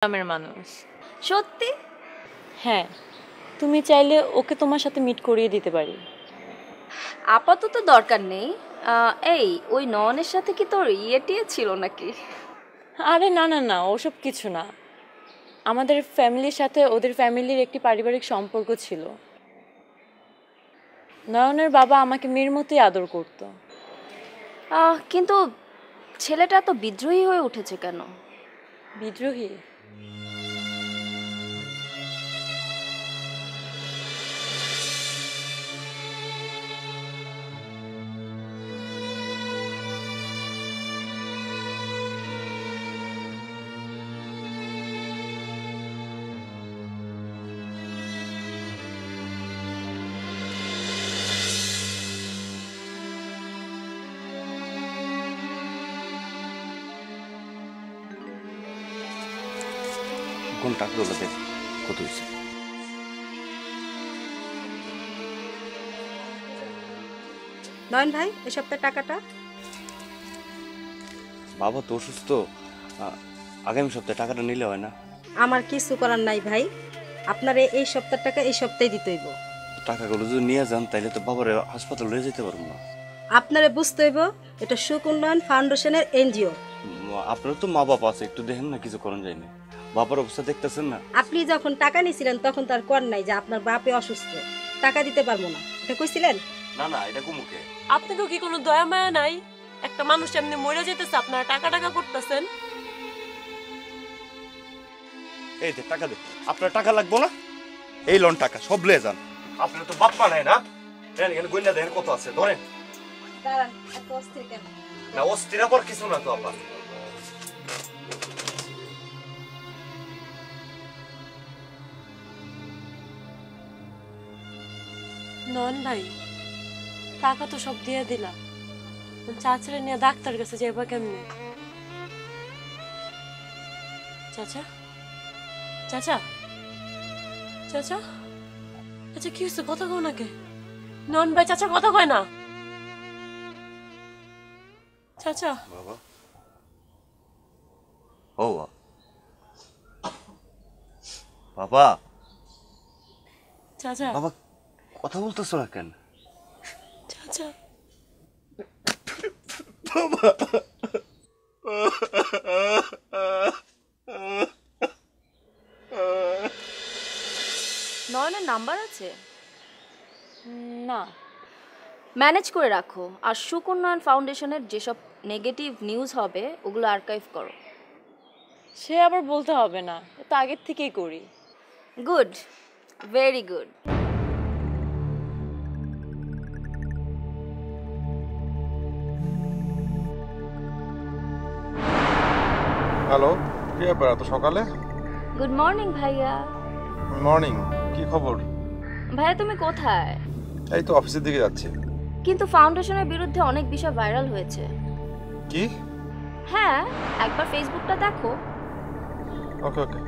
গ্রামের মানুষ। সত্যি? হ্যাঁ, তুমি চাইলে ওকে তোমার সাথে মিট করিয়ে দিতে পারি। আপাতত দরকার নেই। এই ওই নয়নের সাথে কি তোর টিয়ে ছিল নাকি? আরে না না না, ওসব কিছু না। আমাদের ফ্যামিলির সাথে ওদের ফ্যামিলির একটি পারিবারিক সম্পর্ক ছিল। নয়নের বাবা আমাকে মেয়ের মতোই আদর করতো। কিন্তু ছেলেটা তো বিদ্রোহী হয়ে উঠেছে কেন? বিদ্রোহী? কোন টাকাগুলো দেখ কত হয়েছে। নয়ন ভাই, এই সপ্তাহের টাকাটা। বাবা তো অসুস্থ, আগামী সপ্তাহে টাকাটা নিলে হয় না? আমার কিছু করার নাই ভাই, আপনার এই সপ্তাহের টাকা এই সপ্তাহে দিতে হইব। টাকাগুলো যদি নিয়ে যান তাহলে তো বাবার হাসপাতাল লয়ে যেতে পারবো না। আপনারে বুঝতে হইব এটা সুখ উন্নয়ন ফাউন্ডেশনের এনজিও। আপনার তো মা বাবা আছে, একটু দেখেন না, কিছু করেন যায়নি। বাবার অবস্থা দেখতেছেন না? আপনি যখন টাকা নিয়েছিলেন তখন তার কর নাই যে আপনার বাপে অসুস্থ, টাকা দিতে পারবো না, এটা কইছিলেন? না না, এটা কুমুকে। আপনাকেও কি কোনো দয়া মায়া নাই? একটা মানুষ এমনি মরে যেতেছে, আপনারা টাকা টাকা করতেছেন। এই যে টাকা দে, আপনার টাকা লাগবো না? এই লোন টাকা সব লয়ে যান। আপনার তো বাপ্পা নাই না? এখানে গইনা দেখেন কত আছে, ধরেন। দাঁড়ান, এত অস্থির কেন? না অস্থির আবার কিছু না তো আপা। নন ভাই, টাকা তো সব দিয়ে দিলাম, চাচারে নিয়ে ডাক্তার কাছে যাইবা কেমনে? চাচা চাচা চাচা আচ্ছা, কি হয়েছে? কথা কও নাকি? নন ভাই, চাচা কথা কয় না। চাচা বাবা ও বাবা, চাচা বাবা কথা বলতেছো না কেন? চাচা নয়নের নাম্বার আছে? না। ম্যানেজ করে রাখো, আর সুখ উন্নয়ন ফাউন্ডেশনের যেসব নেগেটিভ নিউজ হবে ওগুলো আর্কাইভ করো। সে আবার বলতে হবে না, তো আগের থেকেই করি। Good, very good. হ্যালো, কি ব্যাপার এত সকালে? গুড মর্নিং ভাইয়া। মর্নিং, কি খবর? ভাইয়া তুমি কোথায়? এই তো অফিসের দিকে যাচ্ছি। কিন্তু ফাউন্ডেশনের বিরুদ্ধে অনেক বিষয় ভাইরাল হয়েছে। কি? হ্যাঁ, একবার ফেসবুকটা দেখো। ওকে ওকে।